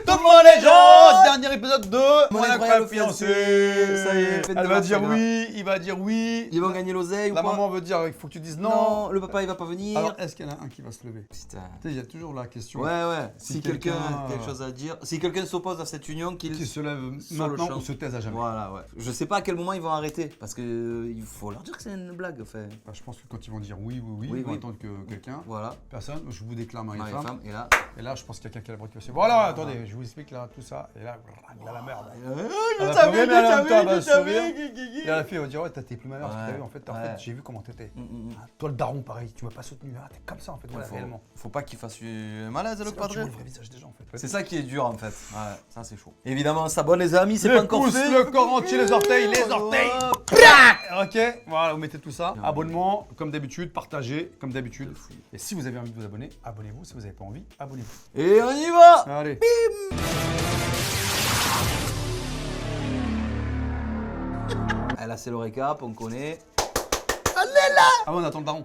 tout le monde les gens. Dernier épisode de Mon incroyable fiancé. Ça y est, fête Elle de va Marseille, dire là. oui, il va dire oui. Ils vont gagner l'oseille ou La pas? maman veut dire il faut que tu dises non. Non, le papa il va pas venir. Alors est-ce qu'il y en a un qui va se lever? Putain. Tu sais, il y a toujours la question. Ouais, ouais. Si quelqu'un quelqu'un, a quelque chose à dire, si quelqu'un s'oppose à cette union, qu'il Qui se lève sur le maintenant champ. ou se taise à jamais. Voilà, ouais. Je sais pas à quel moment ils vont arrêter parce que il faut leur dire que c'est une blague. Enfin, Bah, je pense que quand ils vont dire oui, Oui, ils vont oui. attendre que quelqu'un. voilà. Personne, je vous déclare mari et Mari et femme. femme. Et là, Et là, je pense qu'il y a quelqu'un qui a la brique. Voilà, attendez, je vous explique là tout ça. Et là, il a la merde. je Elle va savais, pleurer, mais en même temps, elle va je savais, sourire. Guigui. Et la fille va dire ouais, t'as tes plus malheurs, Ouais. t'as vu, en fait, Ouais. j'ai vu comment t'étais. Ah, toi, le daron, pareil, tu m'as pas soutenu. Ah, t'es comme ça, en fait, voilà, réellement. Faut pas qu'il fasse un malaise le C'est là que tu vois padré. le vrai visage des gens, en fait. C'est ça qui est dur en fait. Ouais, ça c'est chaud. Évidemment, on s'abonne les amis, c'est Les pas encore pouces, fait. le corps entier, les orteils, les Oh, orteils. hop. Ok, voilà, vous mettez tout ça. Abonnement, comme d'habitude, partagez, comme d'habitude. Et si vous avez envie de vous abonner, abonnez-vous. Si vous n'avez pas envie, abonnez-vous. Et on y va. Allez. Ah, là c'est le récap, on connaît. Ah bon, on attend le daron.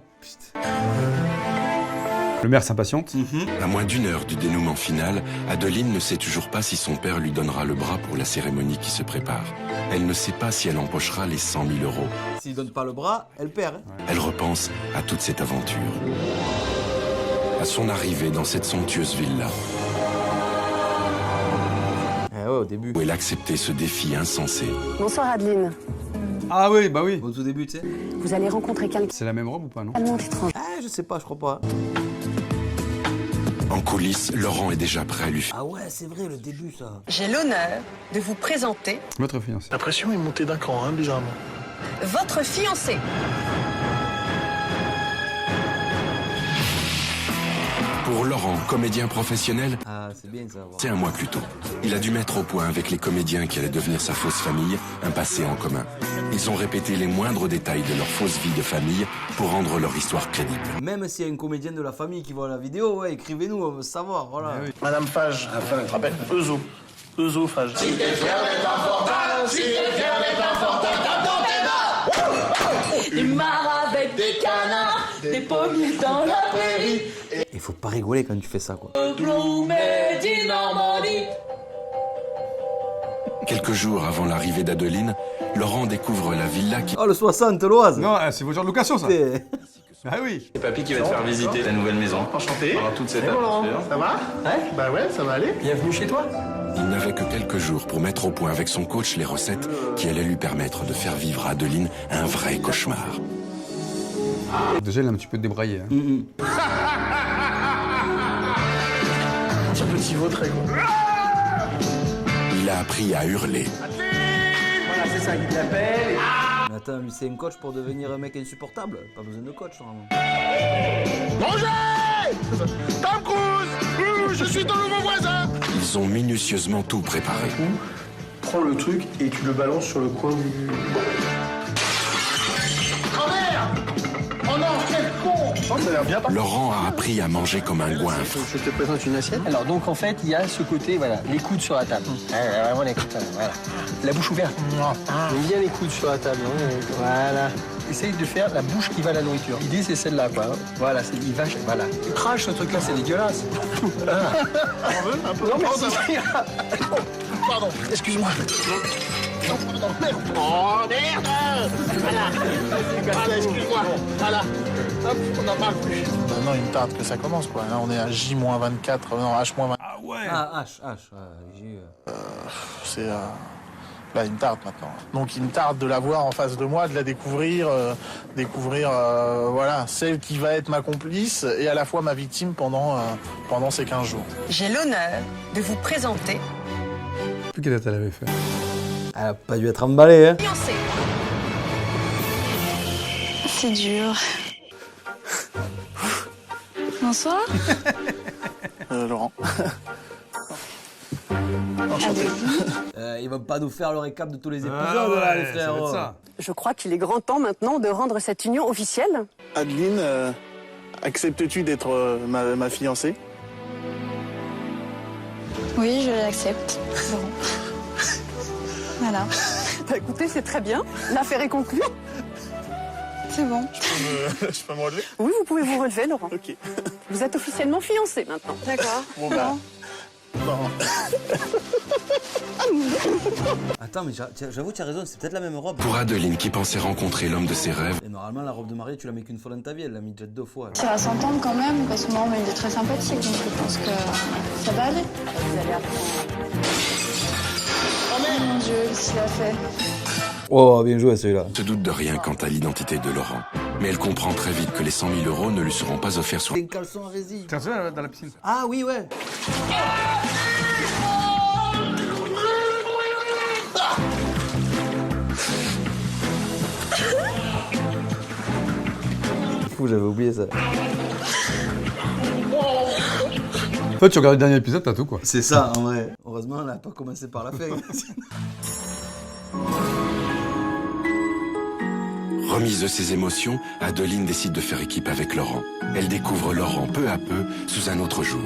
Le maire s'impatiente. À moins d'une heure du dénouement final, Adeline ne sait toujours pas si son père lui donnera le bras pour la cérémonie qui se prépare. Elle ne sait pas si elle empochera les 100 000 euros. S'il donne pas le bras, elle perd. Hein. Elle repense à toute cette aventure. À son arrivée dans cette somptueuse villa, Eh ouais, au début. où elle acceptait ce défi insensé. Bonsoir Adeline. Ah oui, bah oui. Au tout début, tu sais. Vous allez rencontrer quelqu'un C'est la même robe ou pas, non? de étrange. Ah, je sais pas, je crois pas. En coulisses, Laurent est déjà prêt à lui faire Ah ouais, c'est vrai, le début ça. J'ai l'honneur de vous présenter Votre fiancé. La pression est montée d'un cran, hein, bizarrement. votre fiancé. Pour Laurent, comédien professionnel, Ah, c'est bien ça. c'est un mois plus tôt. Il a dû mettre au point avec les comédiens qui allaient devenir sa fausse famille un passé en commun. Ils ont répété les moindres détails de leur fausse vie de famille pour rendre leur histoire crédible. Même s'il y a une comédienne de la famille qui voit la vidéo, ouais, écrivez-nous, on veut savoir, voilà. Eh oui. Madame Fage, je te rappelle, Euzo Fage. Il marre avec des canards, des pommiers dans la prairie. Il faut pas rigoler quand tu fais ça, quoi. Bloomé dit Normandie. Quelques jours avant l'arrivée d'Adeline, Laurent découvre la villa qui Oh, le 60, l'Oise. Non, c'est vos jours de location, ça. C'est- Ah oui. C'est Papy qui va te faire visiter ta nouvelle maison. Enchanté. Pendant toute cette Bonjour Laurent, aventure. ça va? Ouais. Bah ouais, ça va aller. Bienvenue chez toi. il n'avait que quelques jours pour mettre au point avec son coach les recettes qui allaient lui permettre de faire vivre à Adeline un vrai cauchemar. Déjà, il est un petit peu débraillé. Hein. Ce petit vautret, quoi. Il a appris à hurler, Voilà, c'est ça, il l'appelle. Mais attends, lui, c'est un coach pour devenir un mec insupportable. Pas besoin de coach, normalement. Tom Cruise, je suis ton nouveau voisin. ils ont minutieusement tout préparé. Prends le truc et tu le balances sur le coin du... Oh merde! Oh non, quel con! Oh, ça a l'air bien parti. Laurent a appris à manger comme un goinfre. Je te présente une assiette. Alors donc en fait il y a ce côté, voilà, les coudes sur la table. Vraiment les coudes, voilà. La bouche ouverte. Mais bien les coudes sur la table. Hein. Voilà. Essaye de faire la bouche qui va à la nourriture. L'idée c'est celle-là quoi. Hein. Voilà, c'est il va, voilà. Tu craches ce truc là, c'est dégueulasse. Voilà. Un peu. Non mais ça va. Pardon, excuse-moi. Non, pardon, merde. Oh merde! Voilà, excuse-moi. Voilà. Hop, on n'en parle plus. Maintenant, il me tarde que ça commence, quoi. Là, on est à J-24, non, H-20. Ah ouais. Ah, H. J'ai... C'est... Là, il me tarde maintenant. Donc, il me tarde de la voir en face de moi, de la découvrir, voilà, celle qui va être ma complice et à la fois ma victime pendant ces 15 jours. J'ai l'honneur de vous présenter Plus quelle date elle avait fait. Elle a pas dû être emballée, hein. fiancé. C'est dur. Bonsoir. Laurent. Ils vont pas nous faire le récap de tous les épisodes, Ah là, ouais, les ça frères. va être ça. Je crois qu'il est grand temps maintenant de rendre cette union officielle. Adeline, acceptes-tu d'être ma fiancée? Oui, je l'accepte. Bon. Voilà. Bah écoutez, c'est très bien. L'affaire est conclue. C'est bon. Je peux me relever? Oui, vous pouvez vous relever, Laurent. Ok. Vous êtes officiellement fiancés maintenant. D'accord. Bon bah... Bon. Attends, mais j'avoue, tu as raison, c'est peut-être la même robe. Pour Adeline qui pensait rencontrer l'homme de ses rêves, Et normalement, la robe de mariée, tu la mets qu'une fois dans ta vie, elle l'a mis déjà 2 fois. Ça va s'entendre quand même, parce que maman, il est très sympathique, donc je pense que ça va aller. Vous allez apprendre. Oh mon Dieu, qu'est-ce qu'il a fait? Oh, bien joué celui-là. se doute de rien quant à l'identité de Laurent. Mais elle comprend très vite que les 100 000 euros ne lui seront pas offerts sur... C'est un caleçon à résine. Tiens, tu vois, dans la piscine. Ah oui, ouais. Fou, j'avais oublié ça. En fait, tu regardes le dernier épisode, t'as tout quoi. C'est ça, en vrai. Heureusement, on n'a pas commencé par la fin. Remise de ses émotions, Adeline décide de faire équipe avec Laurent. Elle découvre Laurent peu à peu sous un autre jour.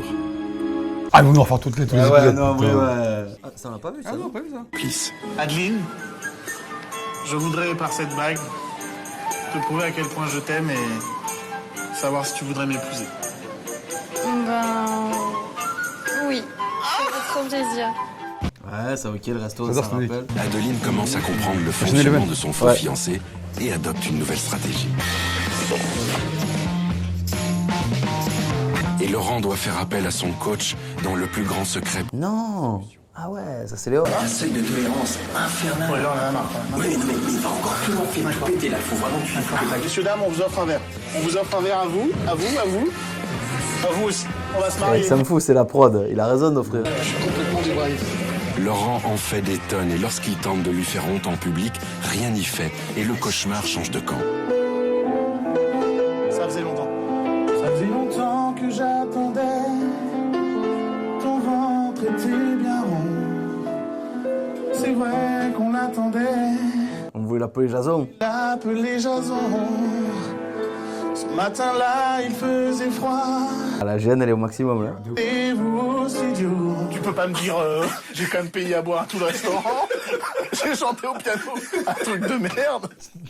Ah, ils vont nous refaire tous les épisodes. ouais, non, en vrai, ouais. Ah, ça, on l'a pas vu, ça. Ah non, pas vu ça. Plisse. Adeline, je voudrais par cette bague te prouver à quel point je t'aime et savoir si tu voudrais m'épouser. Ben... Oui, ça fait trop plaisir. Ouais, ça ok, le resto, J'adore ça cette rappelle. Adeline commence à comprendre le Génial, fonctionnement Evan. de son faux fiancé et adopte une nouvelle stratégie. Et Laurent doit faire appel à son coach dans le plus grand secret. Non. Ah ouais, ça c'est Léo. Un seuil de tolérance infernal. Ouais, là, on en a marre. Oui, mais il va encore plus loin, il va péter là, il faut vraiment que tu... Messieurs, dames, on vous offre un verre. On vous offre un verre à vous, à vous, à vous. À vous aussi. On va se marier. Ça me fout, c'est la prod. Il a raison d'offrir. Je suis complètement débraillé. Laurent en fait des tonnes et lorsqu'il tente de lui faire honte en public, rien n'y fait et le cauchemar change de camp. Ça faisait longtemps. Ça faisait longtemps que j'attendais. Ton ventre était bien rond. C'est vrai qu'on l'attendait. On voulait l'appeler Jason. L'appeler Jason. Ce matin-là, il faisait froid. Ah, la gêne, elle est au maximum là. Et vous au studio. Tu peux pas me dire, j'ai quand même payé à boire tout le restaurant. J'ai chanté au piano. Un truc de merde.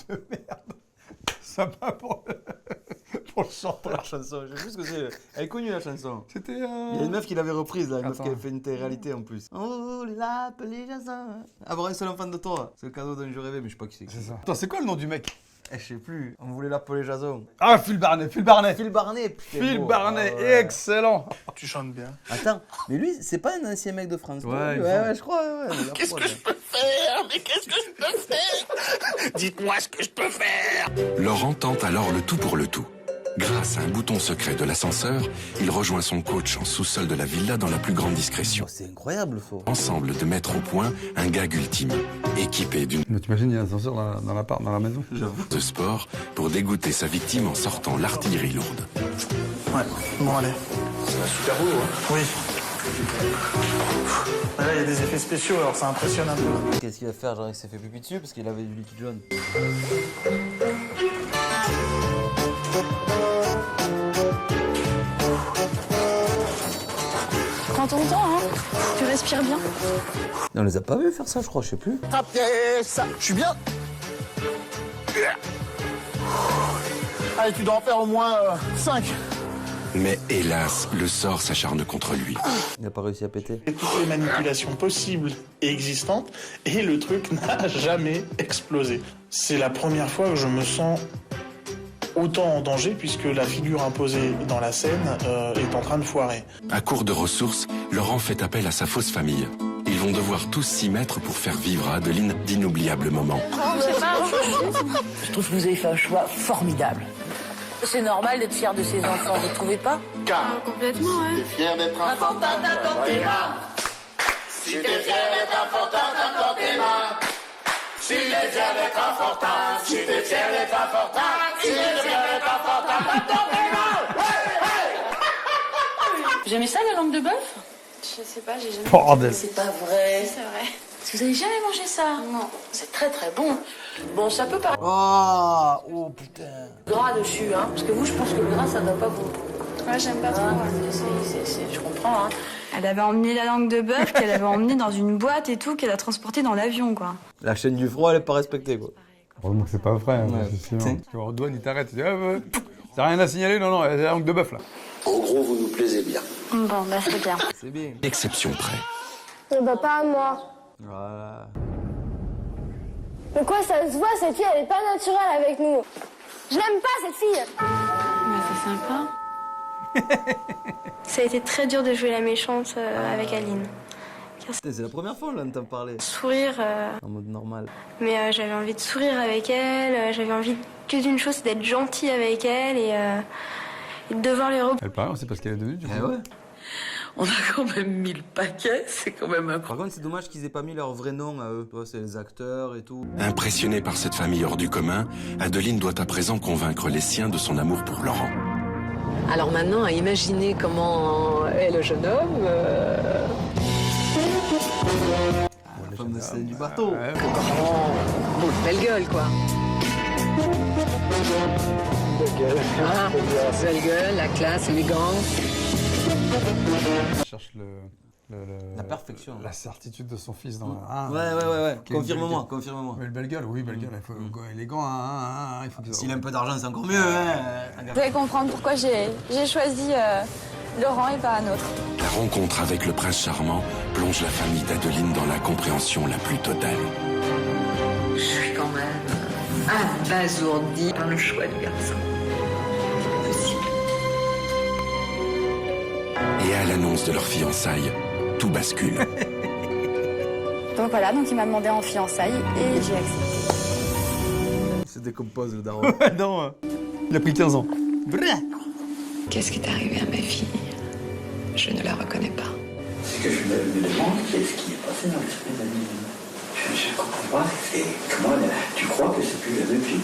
De merde. Ça va pour le chanteur. La chanson, je sais plus ce que c'est. Elle est connue la chanson. C'était. Il y a une meuf qui l'avait reprise là, une meuf Attends. qui avait fait une télé-réalité en plus. On l'appelait Jason. Avoir un seul enfant de toi. C'est le cadeau dont je rêvais, mais je sais pas qui c'est. C'est ça. Attends, c'est quoi le nom du mec? Je sais plus. On voulait l'appeler Jason. Ah, Phil Barnet, Phil Barnet. Phil Barnet, putain. Phil beau. Barnet, Ah ouais. excellent. Tu chantes bien. Attends, mais lui, c'est pas un ancien mec de France. Ouais, ouais, il ouais, faut. je crois. Ouais, Qu'est-ce que je peux faire? Mais qu'est-ce que je peux faire? Dites-moi ce que je peux faire. Laurent tente alors le tout pour le tout. Grâce à un bouton secret de l'ascenseur, il rejoint son coach en sous-sol de la villa dans la plus grande discrétion. Oh, c'est incroyable, faux. Ensemble de mettre au point un gag ultime, équipé d'une Mais t'imagines, il y a un ascenseur dans l'appart, dans la maison. de sport pour dégoûter sa victime en sortant l'artillerie lourde. Ouais, bon allez. C'est super beau, hein. Oui. Mais là, il y a des effets spéciaux, alors ça impressionne un peu. Qu'est-ce qu'il va faire? Genre, il s'est fait pipi dessus parce qu'il avait du liquide jaune. Prends ton temps, hein. Tu respires bien. On les a pas vus faire ça, je crois, je sais plus. Ça, je suis bien. Allez, tu dois en faire au moins 5. Mais hélas, le sort s'acharne contre lui. Il a pas réussi à péter. Et toutes les manipulations possibles et existantes, et le truc n'a jamais explosé. C'est la première fois que je me sens autant en danger, puisque la figure imposée dans la scène est en train de foirer. À court de ressources, Laurent fait appel à sa fausse famille. Ils vont devoir tous s'y mettre pour faire vivre à Adeline d'inoubliables moments. Je trouve que vous avez fait un choix formidable. C'est normal d'être fier de ses enfants, vous ne trouvez pas? Car Complètement, ouais. t'es fier d'être un Important dans tes mains. Si t'es fier d'être important, dans tes mains. Si t'es fier d'être important, si t'es fier d'être important, si t'es fier d'être important, dans tes mains. Vous aimez ça, la langue de bœuf? Je sais pas, j'ai jamais... Bordel. C'est pas vrai. C'est vrai. Est-ce que vous avez jamais mangé ça? Non. C'est très très bon. Bon, ça peut paraître Oh putain. gras dessus, hein. Parce que vous, je pense que le gras, ça doit pas vous... Moi, j'aime pas trop. Hein, Ouais. je comprends, hein. Elle avait emmené la langue de bœuf qu'elle avait emmenée dans une boîte et tout, qu'elle a transportée dans l'avion, quoi. La chaîne du froid, elle est pas respectée, quoi. Heureusement que c'est pas vrai, hein, Ouais. c'est sûr. Tiens. Parce que en douane, il t'arrête. Il dit, ah, ouais, t'as rien à signaler? Non, non, il y a la langue de bœuf là. En gros, vous nous plaisez bien. Bon, bah c'est bien. C'est bien. Exception près. Bah pas à moi. Voilà. Mais quoi, ça se voit, cette fille, elle est pas naturelle avec nous. Je l'aime pas, cette fille. C'est sympa. Ça a été très dur de jouer la méchante avec Aline. C'est la première fois, là, on t'en parlait. Sourire, En mode normal. mais j'avais envie de sourire avec elle. J'avais envie que d'une chose, c'est d'être gentille avec elle et de devoir les reprendre. Elle parle, on sait pas ce qu'elle est devenue du coup. Eh ouais. On a quand même mis le paquet, c'est quand même incroyable. Par contre, c'est dommage qu'ils aient pas mis leur vrai nom à eux. Tu vois, c'est les acteurs et tout. Impressionnée par cette famille hors du commun, Adeline doit à présent convaincre les siens de son amour pour Laurent. Alors maintenant, à imaginer comment est le jeune homme. La femme de scène du bateau. Bon, belle gueule, quoi. Ah, belle gueule, la classe, l'élégance. Elle cherche La perfection. La certitude de son fils dans Ouais. Quelle Confirme-moi, belle confirme-moi. Mais le belle gueule, oui, belle gueule, il faut élégant, il faut que S'il a un peu d'argent, c'est encore mieux, hein. Vous allez comprendre pourquoi j'ai choisi Laurent et pas un autre. La rencontre avec le prince charmant plonge la famille d'Adeline dans l'incompréhension la plus totale. Je suis quand même abasourdie par le choix du garçon. Possible. Et à l'annonce de leur fiançailles, tout bascule. Donc voilà, donc il m'a demandé en fiançailles et j'ai accepté. Se décompose, le daron. Non, il a pris 15 ans. Qu'est-ce qui est arrivé à ma fille? Je ne la reconnais pas. Ce que je me demande, c'est ce qui est passé dans l'esprit d'Adeline. Je ne comprends pas. Et comment tu crois que c'est plus la même fille?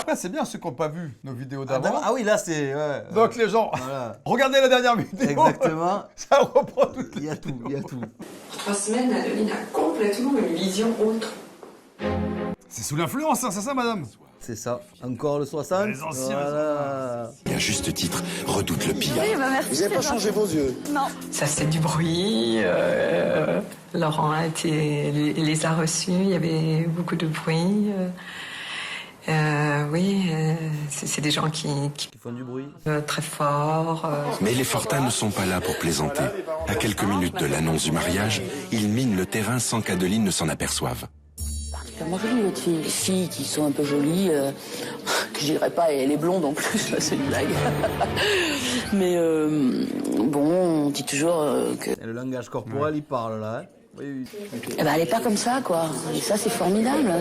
Ah, c'est bien ceux qui n'ont pas vu nos vidéos d'avant. Ah oui, là, c'est... Ouais, Donc les gens, voilà. regardez la dernière vidéo. Exactement. Ça reprend tout. Il y a tout, il y a tout. En 3 semaines, Adeline a complètement une vision autre. C'est sous l'influence, hein, c'est ça, madame? C'est ça. Encore le 60. Les anciens, Voilà. Et à juste titre, redoute le pire. Oui, bah merci. Vous n'avez pas changé vos yeux? Non. Ça faisait du bruit. Laurent les a reçus. Il y avait beaucoup de bruit. Oui, c'est des gens qui Qui font du bruit. très forts. Mais les Fortin ne sont pas là pour plaisanter. À quelques minutes de l'annonce du mariage, ils minent le terrain sans qu'Adeline ne s'en aperçoive. Moi, jolie, votre fille. Les filles qui sont un peu jolies, que je dirais pas, et elle est blonde en plus, c'est une blague. Mais bon, on dit toujours que... Et le langage corporel, il parle, là. Hein. Oui. Eh ben, elle est pas comme ça, quoi. Et ça, c'est formidable.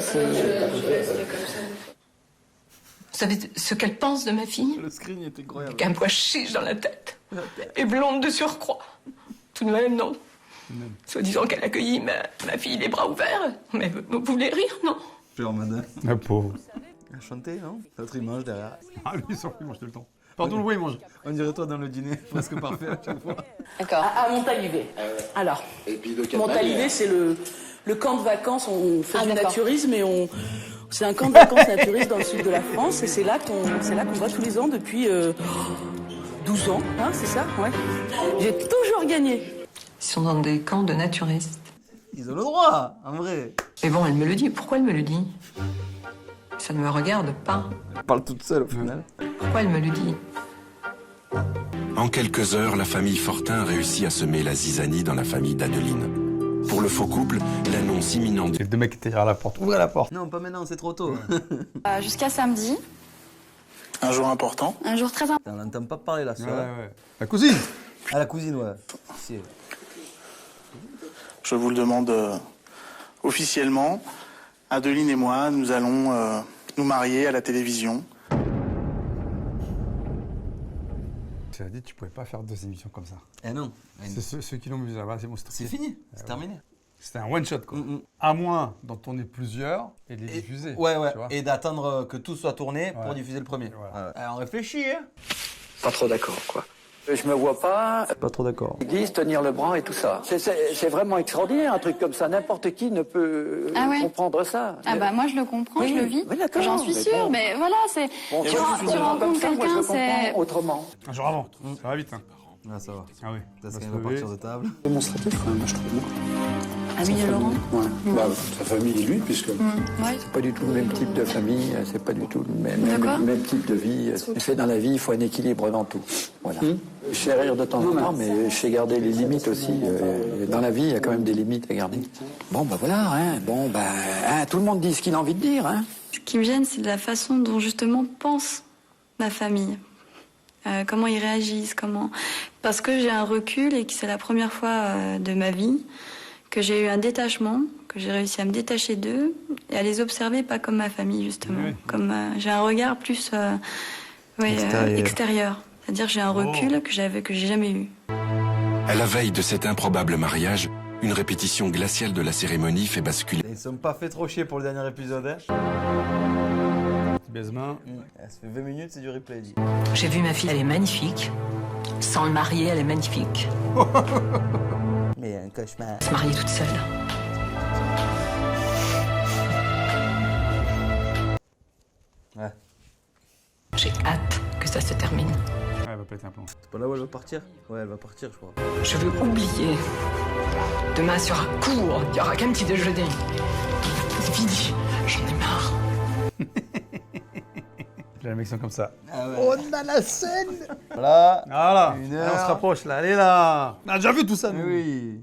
Vous savez ce qu'elle pense de ma fille? Le screen est incroyable. Qu'un pois chiche dans la tête. Et blonde de surcroît. Tout de même, non. Soi-disant qu'elle accueillit ma fille les bras ouverts. Mais vous voulez rire, non? Je suis en mode... La pauvre. À chanter, non? L'autre, il mange derrière. Ah, lui, il mange tout le temps. Pardon, oui, il mange. On dirait toi dans le dîner, presque parfait à chaque fois. D'accord. À Montalivet. Alors, Montalivet, c'est le camp de vacances. On fait du naturisme et c'est un camp de vacances naturiste dans le sud de la France. Et c'est là qu'on va tous les ans depuis 12 ans. Hein, c'est ça? Ouais. J'ai toujours gagné. Ils sont dans des camps de naturistes. Ils ont le droit, en vrai. Mais bon, elle me le dit. Pourquoi elle me le dit? Ça ne me regarde pas. Elle parle toute seule, au final. Pourquoi elle me le dit? En quelques heures, la famille Fortin réussit à semer la zizanie dans la famille d'Adeline. Pour le faux couple, l'annonce imminente. Les deux mecs étaient à la porte. Ouvrez la porte. Non, pas maintenant, c'est trop tôt. Jusqu'à samedi. Un jour important. Un jour très important. On n'entend pas parler, la Ouais, soeur. ouais. La cousine. Ah, la cousine, ouais. Si. Je vous le demande officiellement. Adeline et moi, nous allons nous marier à la télévision. Tu as dit que tu pouvais pas faire 2 émissions comme ça. Eh non. C'est ceux qui l'ont vu là-bas, c'est bon, C'est fini, c'est terminé. C'était un one shot, quoi. À moins d'en tourner plusieurs et de les diffuser. Ouais, ouais. tu vois. Et d'attendre que tout soit tourné pour Ouais. diffuser le premier. Voilà. On réfléchit, hein. Pas trop d'accord, quoi. Je me vois pas, Pas trop d'accord. l'église, tenir le bras et tout ça. C'est vraiment extraordinaire, un truc comme ça. N'importe qui ne peut Ah ouais. comprendre ça. Ah bah moi je le comprends, Oui, je le vis. oui, d'accord, J'en suis mais sûre, bon. mais voilà, c'est... Bon, tu moi, je comprends rencontres comme ça, moi, je quelqu'un, le c'est... comprends autrement. Un jour avant. Ça va vite, hein. Ah, ça va. Ah oui. T'as ce On va qu'il se va lever. partir de table. Démonstratif, quand même, je trouve. Ami de Laurent. Ouais. Bah, sa famille et lui, puisque... Ouais. Pas du tout le même type de famille, c'est pas du tout le D'accord. même type de vie. Mais dans la vie, il faut un équilibre dans tout. Voilà. Je sais rire de temps en temps, mais je sais garder les limites aussi. Dans la vie, il y a quand même des limites à garder. Bon, bah voilà, hein. Bon, bah, hein, tout le monde dit ce qu'il a envie de dire, hein. Ce qui me gêne, c'est de la façon dont justement pense ma famille. Comment ils réagissent, comment... Parce que j'ai un recul et que c'est la première fois de ma vie que j'ai eu un détachement, que j'ai réussi à me détacher d'eux et à les observer pas comme ma famille, justement. Oui. Comme j'ai un regard plus extérieur. C'est-à-dire que j'ai un recul que j'ai jamais eu. À la veille de cet improbable mariage, une répétition glaciale de la cérémonie fait basculer. Ils sont pas fait trop chier pour le dernier épisode, hein. Petit baisement. Ça fait 20 minutes, c'est du replay. Dit. J'ai vu ma fille, elle est magnifique. Sans le marier, elle est magnifique. Mais un cauchemar. Se marier toute seule. Ouais. J'ai hâte que ça se termine. Ouais, elle va péter un plomb. C'est pas là où elle va partir? Ouais, elle va partir, je crois. Je veux oublier. Demain sera court, il y aura qu'un petit déjeuner. Vidi, j'en ai marre. Les mecs sont comme ça. Ah ouais. On a la scène. Voilà. Voilà. Une Allez, heure. on se rapproche là. Allez là. On a déjà vu tout ça, nous. Oui.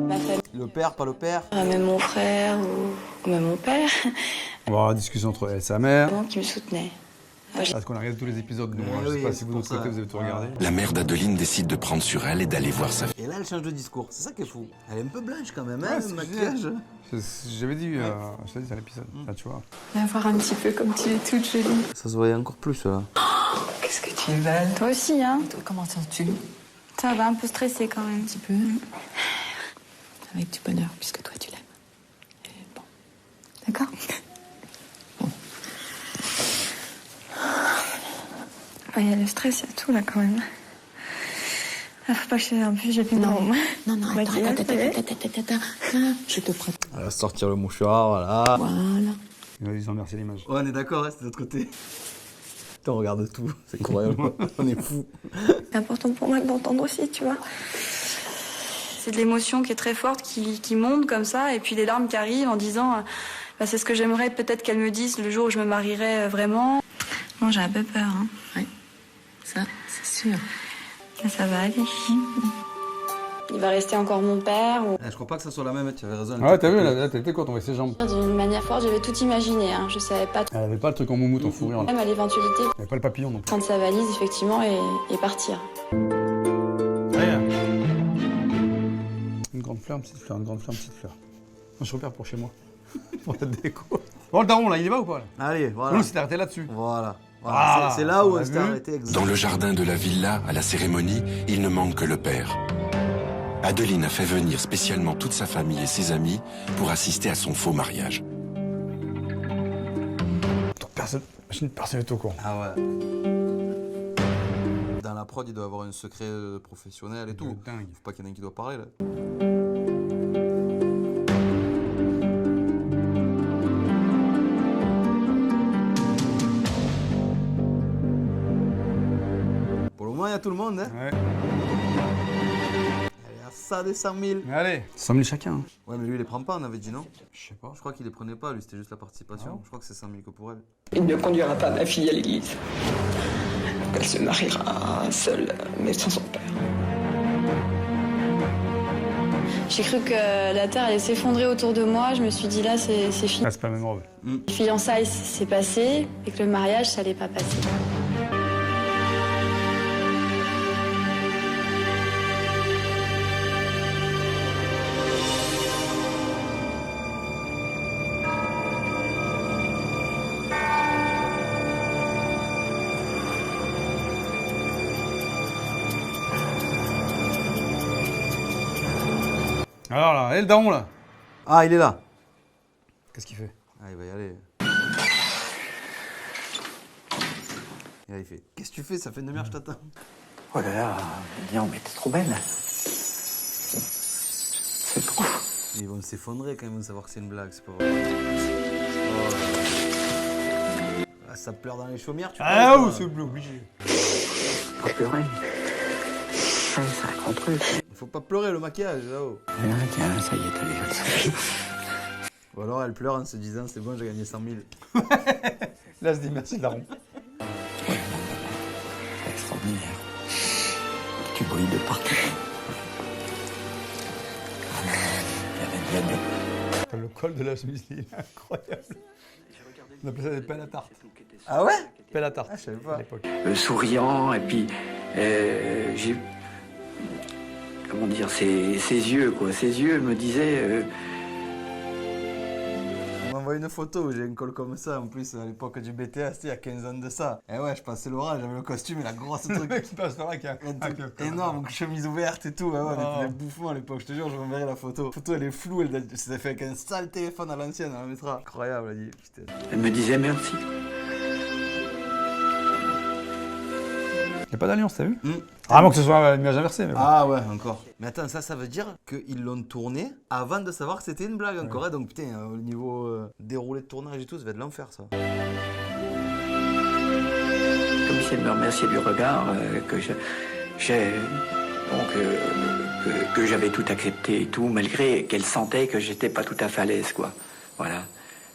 Ma famille, Le père, pas le père. même mon frère ou même mon père, On va avoir une discussion entre elle et sa mère. qui me soutenait. Parce qu'on a regardé tous les épisodes, nous. Eh Je sais oui, pas c'est si vous, de pour votre côté, ça. vous avez tout regardé. La mère d'Adeline décide de prendre sur elle et d'aller voir sa fille. Et là, elle change de discours. C'est ça qui est fou. Elle est un peu blanche quand même, Ouais, hein, c'est le ce que je maquillage. J'avais dit, je t'ai dit à l'épisode. Là, tu vois. Viens voir un petit peu comme tu es toute jolie. Ça se voyait encore plus, là. Qu'est-ce que tu es belle. Toi aussi, hein? Comment sens-tu? Ça va, un peu stressé quand même. Un petit peu. Avec du bonheur, puisque toi tu l'aimes. Et bon. D'accord? Il y a le stress, il y a tout là quand même. Ah, faut pas que je... En plus, j'ai fait Non, mon... non, Ouais, attends, tu vois, je te prête. Elle va sortir le mouchoir, voilà. Voilà. Ils ont remercié l'image. Ouais, on est d'accord, hein, c'est de l'autre côté. Putain, on regarde tout. C'est incroyable. On est fous. C'est important pour moi d'entendre aussi, tu vois. C'est de l'émotion qui est très forte, qui monte comme ça, et puis les larmes qui arrivent en disant bah, c'est ce que j'aimerais peut-être qu'elle me dise le jour où je me marierai vraiment. Bon, j'ai un peu peur, hein. Oui, ça, c'est sûr. Mais ça va aller. Il va rester encore mon père. Ou... Je crois pas que ça soit la même, tu avais raison. Ah ouais, t'as vu, là, t'étais quand on voyait ses jambes. D'une manière forte, j'avais tout imaginé, hein. Je savais pas Elle avait pas le truc en moumoute, en fourrure. Là. même à l'éventualité. Elle avait pas le papillon non plus. Prendre sa valise, effectivement, et partir. Une grande fleur, une petite fleur, une grande fleur, une petite fleur. Moi, je repère pour chez moi. Pour la déco. Bon, le daron, là, il y va ou pas là? Allez, voilà. Nous, c'était arrêté là-dessus. Voilà. Ah, c'est là où on a on s'était vu. arrêté. Dans le jardin de la villa, à la cérémonie, il ne manque que le père. Adeline a fait venir spécialement toute sa famille et ses amis pour assister à son faux mariage. Personne n'est au courant. Ah ouais. Dans la prod, il doit avoir un secret professionnel et tout. Dingue. Faut pas qu'il y en ait un qui doit parler là. Pour le moment, il y a tout le monde, hein. Ouais. Il y a ça des 100 000. Allez, 100 000 chacun. Hein. Ouais, mais lui, il les prend pas, on avait dit non. Je sais pas. Je crois qu'il les prenait pas, lui, c'était juste la participation. Ah ouais. Je crois que c'est 100 000 que pour elle. Il ne conduira pas ma fille à l'église. Elle se mariera seule, mais sans son père. J'ai cru que la terre allait s'effondrer autour de moi. Je me suis dit là, c'est fini. Ah, c'est pas la même robe. Les fiançailles, c'est passé, et que le mariage, ça allait pas passer. Alors là, et le daron là? Ah, il est là. Qu'est-ce qu'il fait? Ah, il va y aller. Et là, il fait. Qu'est-ce que tu fais? Ça fait une demi-heure, je t'attends. Oh là là, non, mais t'es trop belle. C'est trop. Ils vont s'effondrer quand ils vont savoir que c'est une blague, c'est pas vrai. Oh. Ah, ça pleure dans les chaumières, tu vois. Ah oui, c'est obligé. Faut pleurer. Ouais, c'est un grand truc. Il faut pas pleurer le maquillage, là-haut. Tiens, ça y est, t'as déjà le sourire. Ou alors elle pleure en se disant c'est bon, j'ai gagné 100 000. Là, elle se dit merci, daron. C'est extraordinaire. bruit de partout. Le col de la chemise, il est incroyable. On appelait ça des pelles à tarte. Ah ouais? Pelles à tarte, Ah, je savais pas. à l'époque. Souriant, et puis j'ai... Comment dire, ses yeux, quoi. Ses yeux me disaient... On m'a envoyé une photo où j'ai un col comme ça, en plus, à l'époque du BTS, c'était il y a 15 ans de ça. Et ouais, je passais l'orage, j'avais le costume et la grosse truc. Le mec qui passe par là, qui a Un truc énorme, chemise ouverte et tout. Ouais, on était des bouffons à l'époque, je te jure, je m'enverrai la photo. La photo, elle est floue, elle s'était fait avec un sale téléphone à l'ancienne, on la mettra. Incroyable, elle dit. Putain. Elle me disait merci. Il n'y a pas d'alliance, t'as vu? Vraiment que ce soit une image inversée. Mais bon. Ah ouais, encore. Mais attends, ça veut dire qu'ils l'ont tourné avant de savoir que c'était une blague encore. Ouais. Donc putain, au niveau déroulé de tournage et tout, ça va être l'enfer ça. Comme si elle me remerciait du regard, que j'avais tout accepté et tout, malgré qu'elle sentait que j'étais pas tout à fait à l'aise, quoi. Voilà.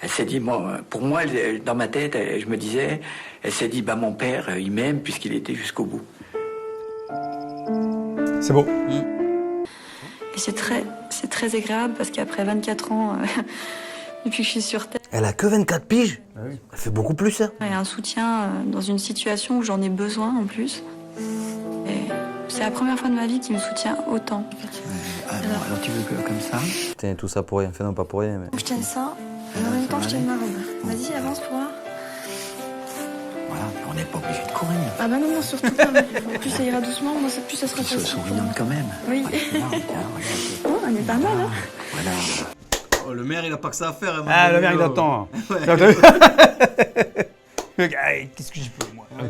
Elle s'est dit, pour moi, dans ma tête, je me disais, elle s'est dit, mon père, il m'aime puisqu'il était jusqu'au bout. C'est beau. Et c'est très agréable parce qu'après 24 ans, depuis que je suis sur Terre, Elle a que 24 piges. Ah oui. Elle fait beaucoup plus, hein. il y a un soutien dans une situation où j'en ai besoin en plus. Et c'est la première fois de ma vie qu'il me soutient autant. Alors tu veux que comme ça? Putain, tout ça pour rien. Enfin non, pas pour rien, mais... Je tienne ça, et en même temps je tienne ma robe. Vas-y, avance pour voir. Voilà, on n'est pas obligé de courir. Ah bah non, surtout pas. Plus ça ira doucement, moi plus ça sera Sois facile. souriante quand même. Oui. Oh, on est pas mal, hein. Voilà. Oh, le maire, il a pas que ça à faire. Ah, le maire, il attend. Ouais. Qu'est-ce que je peux, moi? Ouais.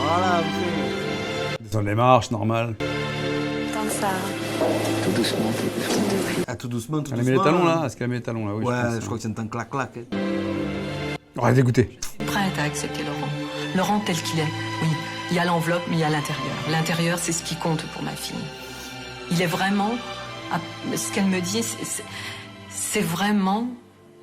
Voilà, ok. Descendre les marches, normal. Tant que ça. Tout doucement, tout doucement. Ah, tout doucement, tout doucement. Elle a mis les talons, là? Est-ce qu'elle a mis les talons, là? Oui, Ouais, je pense. je crois que c'est un clac-clac. Hein. Arrête d'écouter. Prête à accepter Laurent. Laurent tel qu'il est, oui. Il y a l'enveloppe, mais il y a l'intérieur. L'intérieur, c'est ce qui compte pour ma fille. Il est vraiment... Ce qu'elle me dit, c'est vraiment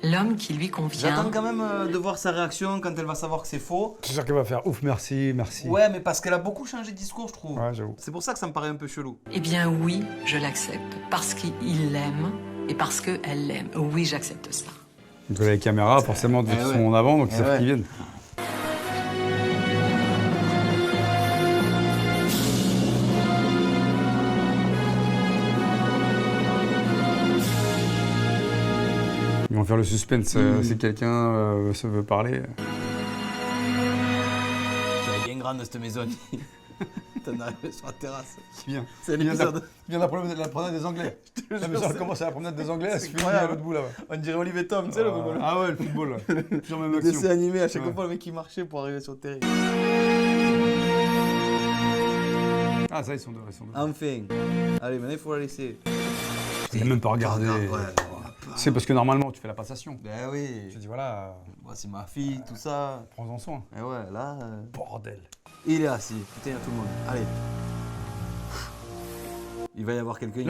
l'homme qui lui convient. J'attends quand même de voir sa réaction quand elle va savoir que c'est faux. C'est sûr qu'elle va faire ouf, merci, merci. Ouais, mais parce qu'elle a beaucoup changé de discours, je trouve. Ouais, j'avoue. C'est pour ça que ça me paraît un peu chelou. Eh bien oui, je l'accepte. Parce qu'il l'aime et parce qu'elle l'aime. Oui, j'accepte ça. Donc les caméras, forcément, ouais. sont en avant, donc ils savent ouais. qu'ils viennent. Ils vont faire le suspense si quelqu'un se veut parler. Elle est bien grande cette maison. T'en arrives sur la terrasse. C'est bien. C'est bien l'épisode. la promenade des Anglais. La maison elle commence à la promenade des Anglais, elle se finit à l'autre bout là-bas. On dirait Olivier Tom, tu sais le football. Ah ouais, le football. Toujours même Le action. dessin animé, à chaque Ouais. fois le mec qui marchait pour arriver sur le terrain. Ah ça, ils sont deux. Enfin. Allez, maintenant il faut la laisser. Il n'a même pas regardé. C'est parce que normalement tu fais la passation. Ben oui. Je dis voilà, Voici ma fille, tout ça. prends-en soin. Et ouais, là. Bordel. Il est assis. Putain, il y a tout le monde. Allez. Il va y avoir quelqu'un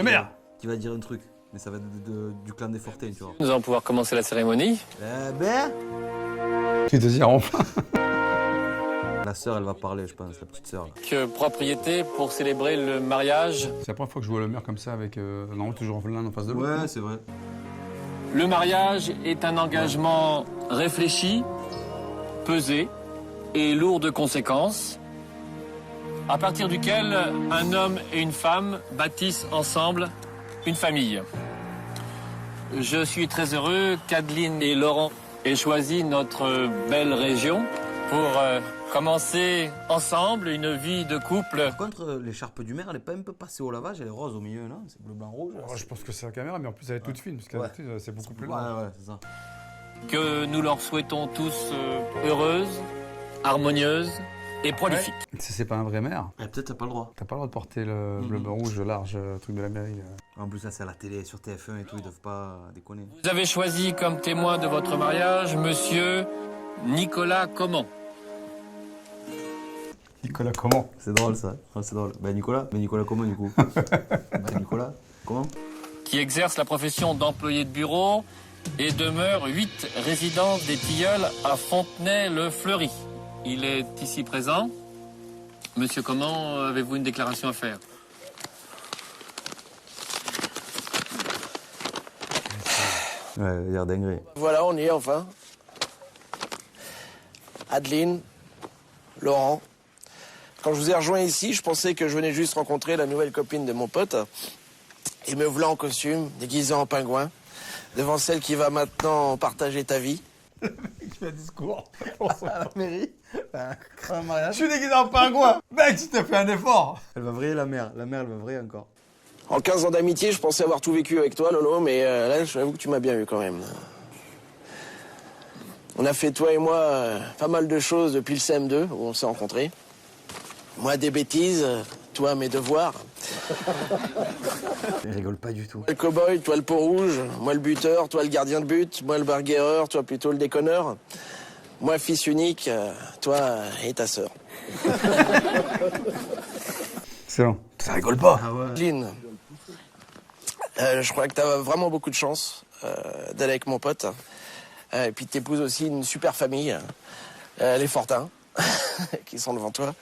qui va dire un truc. Mais ça va être du clan des Fortins, tu vois. Nous allons pouvoir commencer la cérémonie. Tu te dis enfin. La sœur, elle va parler, je pense, la petite sœur. Là. Que propriété pour célébrer le mariage. C'est la première fois que je vois le maire comme ça avec non toujours l'un en face de l'autre. Ouais, c'est vrai. Le mariage est un engagement réfléchi, pesé et lourd de conséquences, à partir duquel un homme et une femme bâtissent ensemble une famille. Je suis très heureux qu'Adeline et Laurent aient choisi notre belle région pour commencer ensemble une vie de couple. Par contre, l'écharpe du maire, elle est pas un peu passée au lavage, elle est rose au milieu, non? C'est bleu, blanc, rouge. Je pense que c'est la caméra, mais en plus elle est toute fine, parce que c'est beaucoup plus large. Ouais, c'est ça. Que nous leur souhaitons tous heureuses, harmonieuses et prolifiques. Si c'est pas un vrai maire, Peut-être t'as pas le droit. t'as pas le droit de porter le bleu, blanc, rouge large, truc de la mairie. En plus, là, c'est à la télé, sur TF1 et tout, ils doivent pas déconner. Vous avez choisi comme témoin de votre mariage monsieur Nicolas Comment. Nicolas comment? C'est drôle ça. Ah, c'est drôle. Ben Nicolas. Mais Nicolas comment du coup? Nicolas comment? Qui exerce la profession d'employé de bureau et demeure 8 résidence des Tilleuls à Fontenay-le-Fleury. Il est ici présent. Monsieur comment, avez-vous une déclaration à faire? Ouais, il a l'air dingue. Voilà, on y est enfin. Adeline, Laurent. Quand je vous ai rejoint ici, je pensais que je venais juste rencontrer la nouvelle copine de mon pote. Et me voilà en costume, déguisé en pingouin, devant celle qui va maintenant partager ta vie. Le mec qui fait un discours. À la mairie, un mariage. Je suis déguisé en pingouin. Mec, tu t'as fait un effort. Elle va vriller la mère. La mère, elle va vriller encore. En 15 ans d'amitié, je pensais avoir tout vécu avec toi, Lolo, mais là, j'avoue que tu m'as bien eu quand même. On a fait, toi et moi, pas mal de choses depuis le CM2, où on s'est rencontrés. Moi, des bêtises, toi, mes devoirs. Il rigole pas du tout. Le cow-boy, toi, le peau rouge. Moi, le buteur, toi, le gardien de but. Moi, le barguerreur, toi, plutôt le déconneur. Moi, fils unique, toi et ta sœur. C'est bon. Ça rigole pas. Ah ouais. Lynn, je crois que t'as vraiment beaucoup de chance d'aller avec mon pote. Et puis t'épouses aussi une super famille, les Fortins, qui sont devant toi.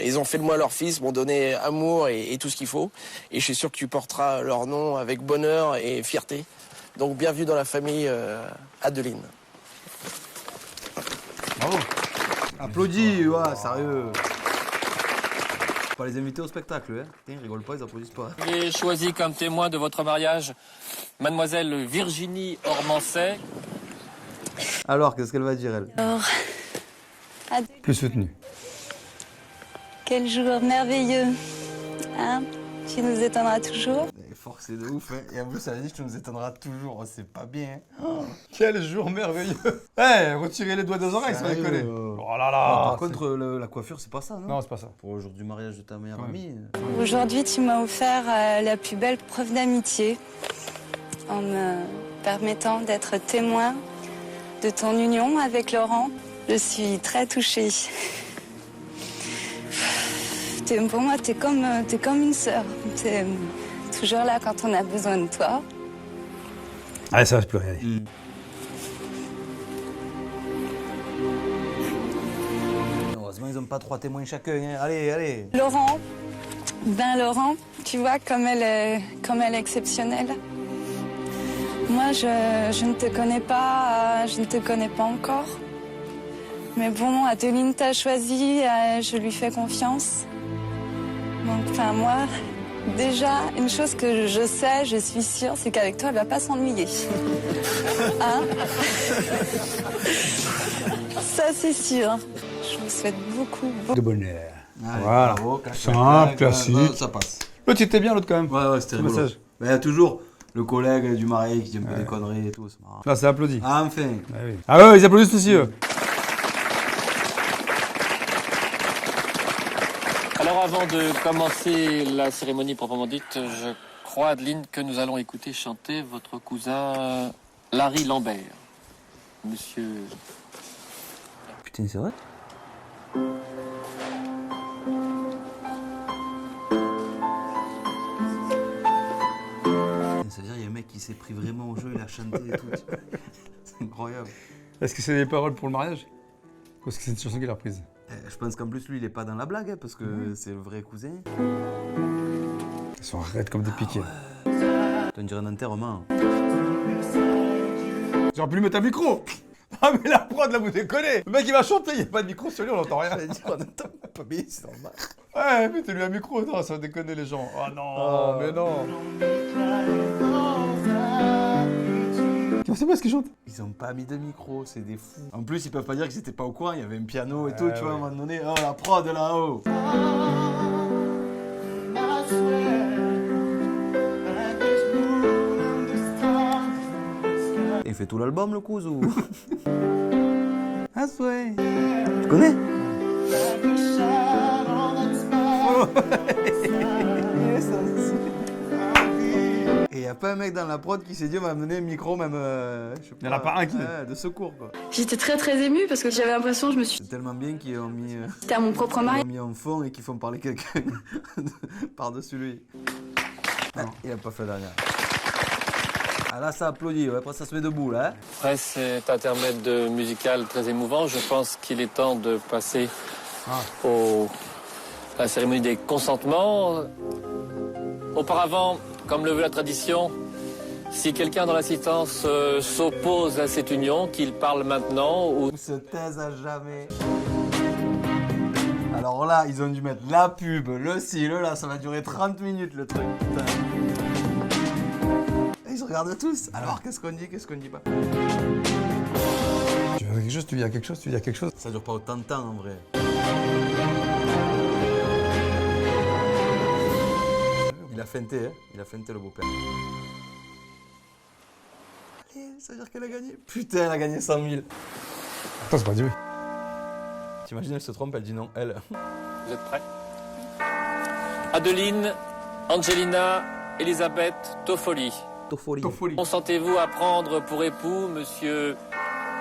Ils ont fait de moi leur fils, m'ont donné amour et tout ce qu'il faut. Et je suis sûr que tu porteras leur nom avec bonheur et fierté. Donc bienvenue dans la famille Adeline. Bravo. Applaudis, ouais, sérieux. Faut pas les inviter au spectacle, hein. Putain, ils rigolent pas, ils applaudissent pas. J'ai choisi comme témoin de votre mariage Mademoiselle Virginie Ormancet. Alors, qu'est-ce qu'elle va dire, elle? Alors, Plus soutenu. quel jour merveilleux. Hein? Tu nous étonneras toujours. Elle est forcée de ouf, hein. Et en plus, elle a dit que tu nous étonneras toujours. C'est pas bien. Oh, quel jour merveilleux. Eh, retirez les doigts des oreilles, ça va déconner. Oh là là. Par contre, la coiffure, c'est pas ça, non? Non, c'est pas ça. Pour le jour du mariage de ta meilleure amie. Aujourd'hui, tu m'as offert la plus belle preuve d'amitié en me permettant d'être témoin de ton union avec Laurent. Je suis très touchée. Pour moi, t'es comme une sœur. T'es toujours là quand on a besoin de toi. Allez, ça va plus rien. Heureusement, ils ont pas 3 témoins chacun, hein. Allez, allez. Laurent, tu vois comme elle est exceptionnelle. Moi, je ne te connais pas, je ne te connais pas encore. Mais bon, Adeline t'a choisi, je lui fais confiance. Donc, enfin, moi, déjà, une chose que je sais, je suis sûre, c'est qu'avec toi, elle va pas s'ennuyer. Hein? Ça, c'est sûr. Je vous souhaite beaucoup de bonheur. Allez, Voilà. Bravo, simple, classique. Ça passe. L'autre, il était bien, l'autre, quand même. Ouais, c'était rigolo. message. Mais il y a toujours le collègue du marié qui dit un peu des conneries et tout. C'est marrant. Là, c'est applaudi. Ah, enfin. Ah, oui. Ah ouais, ils applaudissent aussi, eux. Alors avant de commencer la cérémonie proprement dite, je crois, Adeline, que nous allons écouter chanter votre cousin Larry Lambert. Monsieur... Putain, c'est vrai? C'est-à-dire, il y a un mec qui s'est pris vraiment au jeu, il a chanté et tout. C'est incroyable. Est-ce que c'est des paroles pour le mariage? Ou est-ce que c'est une chanson qu'il a reprise? Je pense qu'en plus, lui, il est pas dans la blague, hein, parce que c'est le vrai cousin. Ils sont raides comme des piquets. On dirait un enterrement. J'aurais pu lui mettre un micro. Ah mais la prod, là, vous déconnez. Le mec, il va chanter, il n'y a pas de micro sur lui, on n'entend rien. J'allais dire, on n'entend pas bien, c'est normal. Ouais, mettez-lui un micro, non, ça va déconner les gens. Oh non, mais non. C'est pas ce qu'ils chantent. Ils ont pas mis de micro, c'est des fous. En plus, ils peuvent pas dire qu'ils étaient pas au courant, il y avait un piano et tout, tu vois, à un moment donné. Oh, la prod là-haut. Il fait tout l'album, le cousin ou... Ah, ouais. Tu connais? Et il n'y a pas un mec dans la prod qui s'est dit on va amener un micro même, je sais pas, Il n'y en a pas un qui... de secours quoi. J'étais très très émue parce que j'avais l'impression, je me suis... C'est tellement bien qu'ils ont mis... C'était à mon propre mari. Ils ont mis en fond et qu'ils font parler quelqu'un par-dessus lui. Ah, il a pas fait la dernière. Ah là ça applaudit, ouais. Après ça se met debout là. Après cet intermède musical très émouvant, je pense qu'il est temps de passer à la cérémonie des consentements. Auparavant, comme le veut la tradition, si quelqu'un dans l'assistance s'oppose à cette union, qu'il parle maintenant ou se taise à jamais. Alors là, ils ont dû mettre la pub, le ci, le là, ça va durer 30 minutes le truc, putain. Et ils se regardent tous. Alors, qu'est-ce qu'on dit, qu'est-ce qu'on dit pas? Tu veux quelque chose, tu dis à quelque chose, tu dis à quelque chose. Ça dure pas autant de temps en vrai. Il a feinté, hein. Il a feinté le beau-père. Allez, ça veut dire qu'elle a gagné. Putain, elle a gagné 100 000. Attends, c'est pas dit oui. T'imagines, elle se trompe, elle dit non, elle. vous êtes prêts? Adeline, Angelina, Elisabeth, Toffoli. Toffoli. Consentez-vous à prendre pour époux monsieur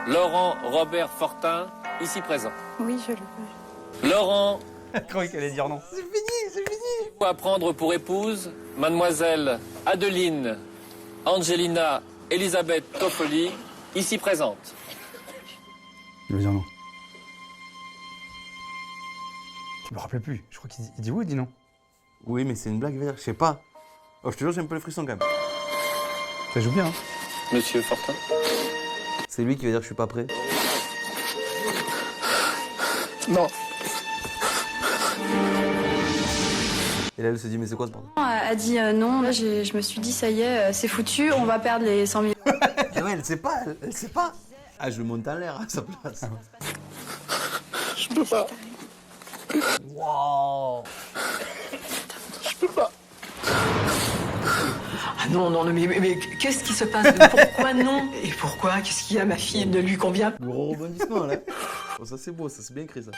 Laurent Robert Fortin, ici présent? Oui, je le veux. Laurent, Je croyais qu'elle allait dire non. C'est fini. à prendre pour épouse mademoiselle Adeline, Angelina, Elisabeth Toffoli, ici présente. Il va dire non. Je me rappelais plus. Je crois qu'il dit oui ou il dit non. Oui, mais c'est une blague, je sais pas. Oh, je te jure, j'ai un peu les frissons quand même. Ça joue bien, hein. Monsieur Fortin. C'est lui qui va dire que je suis pas prêt. Non. Et là, elle se dit, mais c'est quoi ce bordel? A dit non, là je me suis dit ça y est, c'est foutu, on va perdre les 100 000. Et ouais, elle sait pas, elle sait pas. Ah, je le monte en l'air à sa place. Je peux pas. Wow. Je peux pas. Ah non, mais qu'est-ce qui se passe? Pourquoi non? Et pourquoi? Qu'est-ce qu'il y a? Ma fille ne lui convient pas. Gros rebondissement là. Oh, ça c'est beau, ça c'est bien écrit ça.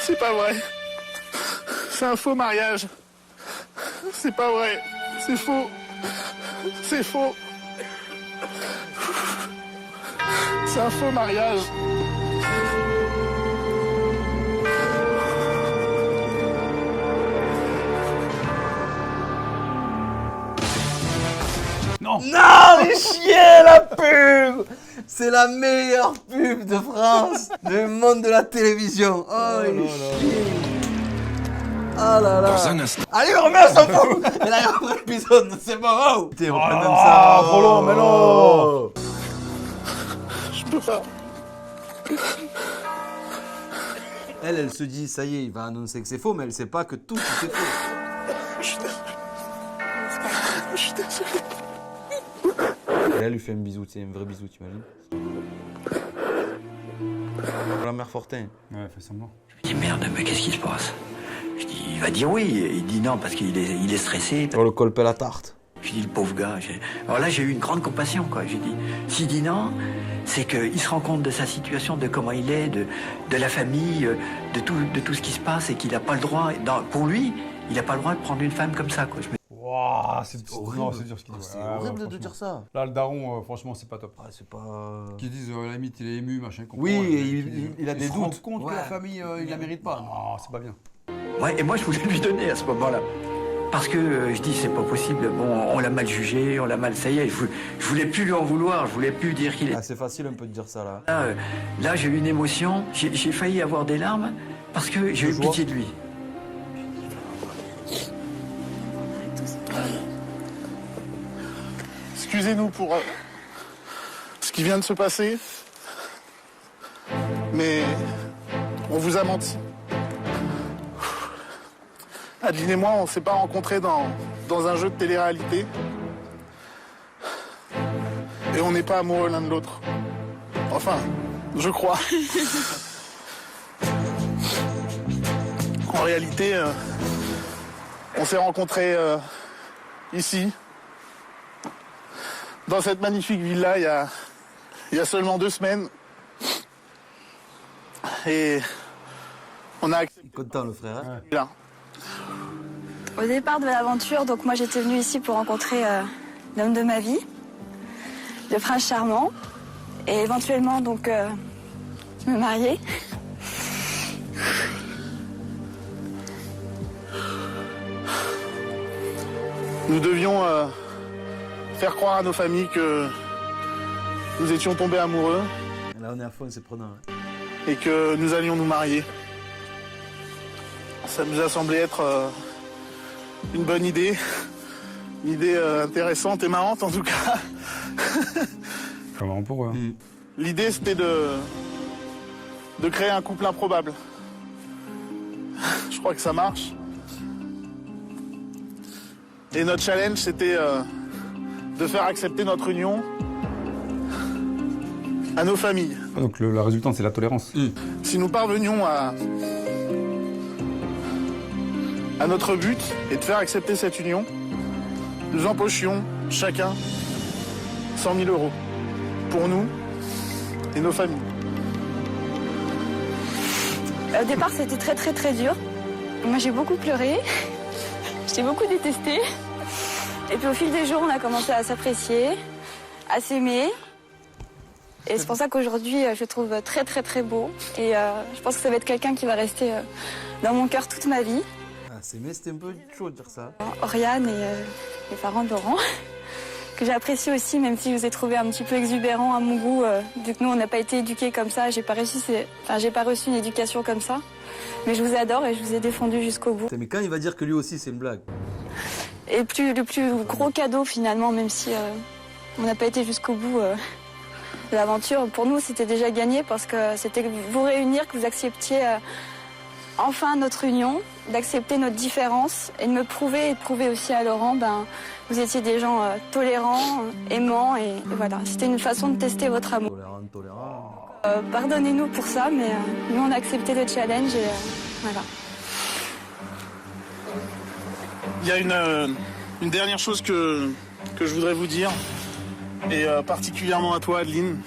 C'est pas vrai. C'est un faux mariage. C'est pas vrai. C'est faux. C'est faux. C'est un faux mariage. Non. Non, les chiens, la pub. C'est la meilleure pub de France, du monde de la télévision. Oh, les chiens. Ah là là. Dans un instant. Allez, on remet, on s'en fout. Et là, il reprend l'épisode, c'est bon. Oh. Putain, on reprend même ça. Ah, trop long, mais non. Je peux pas. Elle se dit, ça y est, il va annoncer que c'est faux, mais elle sait pas que tout c'est faux. Je suis désolé. Je suis désolé. Et là, elle lui fait un bisou, tu sais, un vrai bisou, t'imagines? La mère Fortin. Ouais, fais semblant. Je dis merde, mais qu'est-ce qui se passe? Je dis, il va dire oui. Il dit non parce qu'il est stressé. On le colpe à la tarte. Je dis le pauvre gars. Alors là, j'ai eu une grande compassion, quoi. J'ai dit, s'il dit non, c'est qu'il se rend compte de sa situation, de comment il est, de la famille, de tout ce qui se passe et qu'il n'a pas le droit. Pour lui, il n'a pas le droit de prendre une femme comme ça, quoi. Waouh, c'est horrible. non, c'est dur ce qu'il dit. C'est Ouais, horrible ouais, de dire ça. Là, le daron, franchement, c'est pas top. Ah, c'est pas. Qu'ils disent, à la limite, il est ému, machin. Oui, comprend, et il a des se rend doutes. compte que Ouais. la famille, il la mérite pas. Non, c'est pas bien. Ouais, et moi, je voulais lui donner à ce moment-là. Parce que je dis, c'est pas possible. Bon, on l'a mal jugé, on l'a mal. Ça y est, je voulais plus lui en vouloir. Je voulais plus dire qu'il est. Ah, c'est facile un peu de dire ça là. Là, j'ai eu une émotion. J'ai failli avoir des larmes parce que j'ai eu pitié de lui. Excusez-nous pour ce qui vient de se passer, mais on vous a menti. Adeline et moi, on s'est pas rencontrés dans un jeu de télé-réalité. Et on n'est pas amoureux l'un de l'autre. Enfin, je crois. En réalité, on s'est rencontrés ici, dans cette magnifique villa, il y a seulement 2 semaines. Et on a accepté. Content le frère. Hein. Là. Au départ de l'aventure, donc moi j'étais venue ici pour rencontrer l'homme de ma vie, le prince charmant, et éventuellement donc me marier. Nous devions faire croire à nos familles que nous étions tombés amoureux. Là on est à fond, c'est prenant. Hein. et que nous allions nous marier. Ça nous a semblé être une bonne idée, une idée intéressante et marrante en tout cas. C'est marrant pour eux. L'idée c'était de créer un couple improbable. Je crois que ça marche. Et notre challenge c'était de faire accepter notre union à nos familles. Donc la résultante, c'est la tolérance. Si nous parvenions à notre but et de faire accepter cette union, nous empochions chacun 100 000 € pour nous et nos familles. Au départ, c'était très dur. Moi, j'ai beaucoup pleuré. J'ai beaucoup détesté. Et puis au fil des jours, on a commencé à s'apprécier, à s'aimer. Et c'est pour ça qu'aujourd'hui, je le trouve très beau. Et je pense que ça va être quelqu'un qui va rester dans mon cœur toute ma vie. S'aimer, c'était un peu chaud de dire ça. Oriane et les parents de Laurent, que j'apprécie aussi, même si je vous ai trouvé un petit peu exubérant à mon goût, vu que nous, on n'a pas été éduqués comme ça. J'ai pas reçu une éducation comme ça. Mais je vous adore et je vous ai défendu jusqu'au bout. Mais quand il va dire que lui aussi, c'est une blague? Et le plus gros cadeau, finalement, même si on n'a pas été jusqu'au bout de l'aventure, pour nous, c'était déjà gagné parce que c'était vous réunir, que vous acceptiez enfin notre union, d'accepter notre différence et de me prouver et de prouver aussi à Laurent, vous étiez des gens tolérants, aimants et voilà, c'était une façon de tester votre amour. Tolérant. Pardonnez-nous pour ça, mais nous on a accepté le challenge et voilà. Il y a une dernière chose que je voudrais vous dire, et particulièrement à toi Adeline.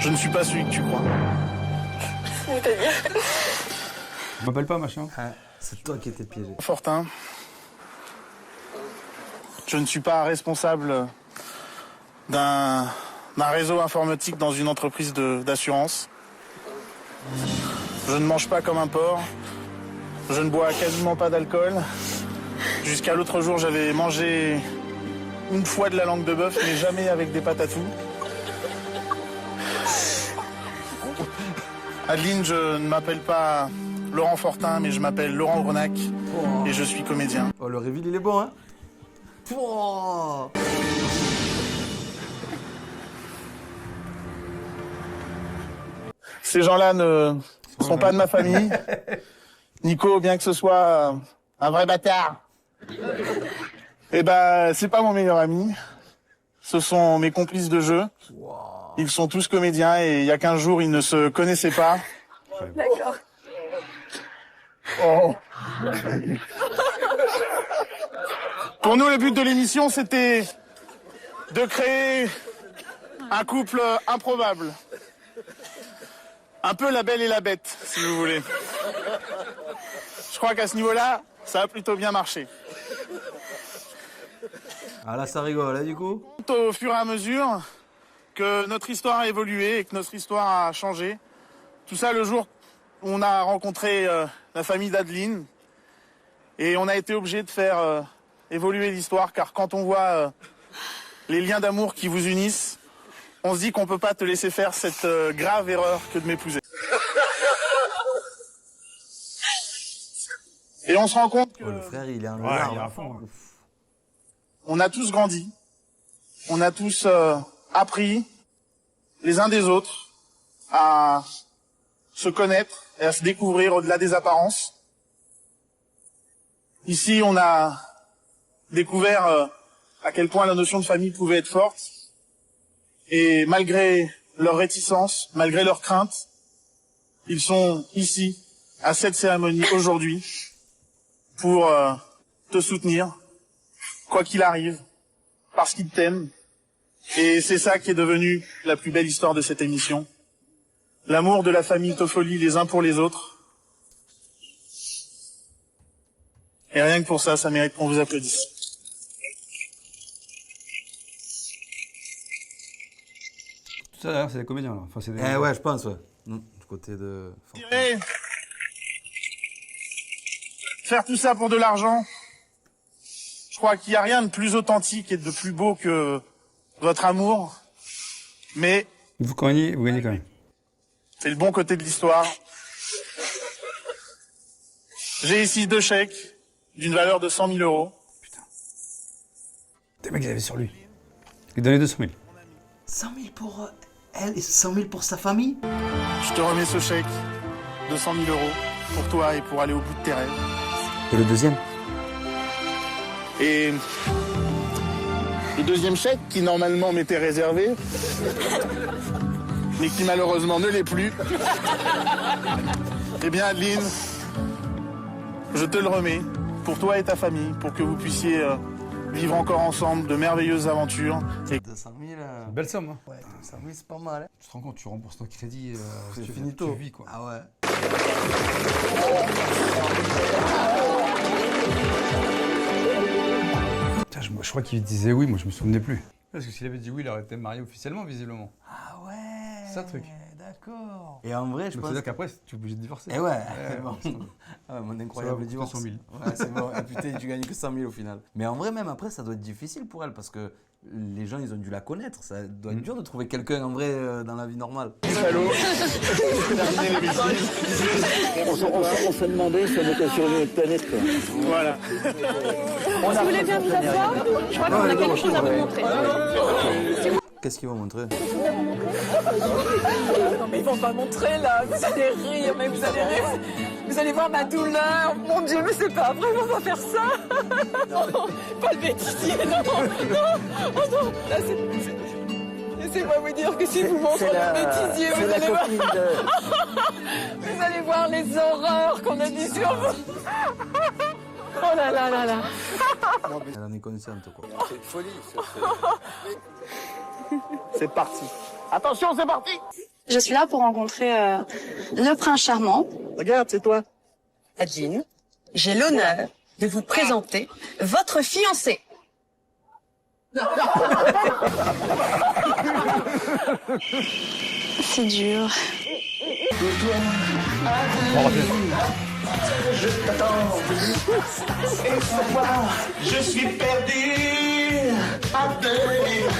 Je ne suis pas celui que tu crois. C'est-à-dire ? Je m'appelle pas machin. C'est toi qui étais piégé. Fortin, je ne suis pas responsable d'un réseau informatique dans une entreprise d'assurance. Je ne mange pas comme un porc. Je ne bois quasiment pas d'alcool. Jusqu'à l'autre jour, j'avais mangé une fois de la langue de bœuf, mais jamais avec des pâtes à tout. Adeline, je ne m'appelle pas Laurent Fortin, mais je m'appelle Laurent Grenac et je suis comédien. Oh, le reveal, il est bon, hein? Oh. Ces gens-là ne sont pas de ma famille. Nico, bien que ce soit un vrai bâtard, c'est pas mon meilleur ami. Ce sont mes complices de jeu. Ils sont tous comédiens et il y a 15 jours, ils ne se connaissaient pas. D'accord. Oh. Pour nous, le but de l'émission, c'était de créer un couple improbable. Un peu la Belle et la Bête, si vous voulez. Je crois qu'à ce niveau-là, ça a plutôt bien marché. Ah là, ça rigole, hein, du coup. Au fur et à mesure que notre histoire a évolué et que notre histoire a changé, tout ça le jour où on a rencontré la famille d'Adeline et on a été obligé de faire évoluer l'histoire, car quand on voit les liens d'amour qui vous unissent, on se dit qu'on ne peut pas te laisser faire cette grave erreur que de m'épouser. Et on se rend compte que le frère, il est un il est à fond. on a tous grandi, on a tous appris les uns des autres à se connaître et à se découvrir au-delà des apparences. Ici, on a découvert à quel point la notion de famille pouvait être forte. Et malgré leur réticence, malgré leurs craintes, ils sont ici, à cette cérémonie aujourd'hui, pour te soutenir, quoi qu'il arrive, parce qu'ils t'aiment. Et c'est ça qui est devenu la plus belle histoire de cette émission. L'amour de la famille Toffoli les uns pour les autres. Et rien que pour ça, ça mérite qu'on vous applaudisse. Tout ça derrière, c'est des comédiens là. Enfin, c'est des... Ouais, je pense, ouais. Du côté de... Faire tout ça pour de l'argent, je crois qu'il n'y a rien de plus authentique et de plus beau que votre amour Mais Vous gagnez quand même. c'est le bon côté de l'histoire. J'ai ici 2 chèques d'une valeur de 100 000 euros. T'es mec, il avait sur lui. Il donnait 200 000. 100 000 pour elle et 100 000 pour sa famille. Je te remets ce chèque de 100 000 euros pour toi et pour aller au bout de tes rêves. Et le deuxième? Et le deuxième chèque, qui normalement m'était réservé, mais qui malheureusement ne l'est plus, eh bien Adeline, je te le remets pour toi et ta famille, pour que vous puissiez vivre encore ensemble de merveilleuses aventures. Et... 200 000, Une belle somme, hein. Ouais, 200 000, c'est pas mal, hein. Tu te rends compte, tu rembourses ton crédit, C'est tu finito. vis, quoi. Ah ouais. Putain, je crois qu'il disait oui, moi je me souvenais plus. Parce que s'il avait dit oui, il aurait été marié officiellement, visiblement. Ah ouais. C'est ça le truc. D'accord. Et en vrai, je pense... C'est-à-dire qu'après, tu es obligé de divorcer. Eh ouais, bon. Ah ouais, mon incroyable Ça va, divorce. 100 000. Ouais, c'est bon. Ah, putain, tu gagnes que 100 000 au final. Mais en vrai, même après, ça doit être difficile pour elle parce que les gens, ils ont dû la connaître. Ça doit être dur de trouver quelqu'un en vrai dans la vie normale. Salaud. On se demandait si on était sur une autre planète, quoi. Voilà. Vous voulez bien vous asseoir? Je crois qu'on a quelque chose à vous montrer. Qu'est-ce qu'ils vont montrer? Non mais ils vont pas montrer là, vous allez rire, mais vous allez rire. Vous allez voir ma douleur, mon Dieu, mais c'est pas vrai, on va faire ça. Non, pas le bêtisier, non, non, oh non, là c'est... Laissez-moi vous dire que si vous montrez le bêtisier, vous allez voir... Vous allez voir les horreurs qu'on a dit sur vous. Oh là là là là. Elle en est consciente, quoi. C'est une folie, C'est parti. Attention, c'est parti. Je suis là pour rencontrer le prince charmant. Regarde, c'est toi. Adeline, j'ai l'honneur de vous présenter votre fiancé. C'est dur. Je t'attends. Et savoir, je suis perdu. Adeline.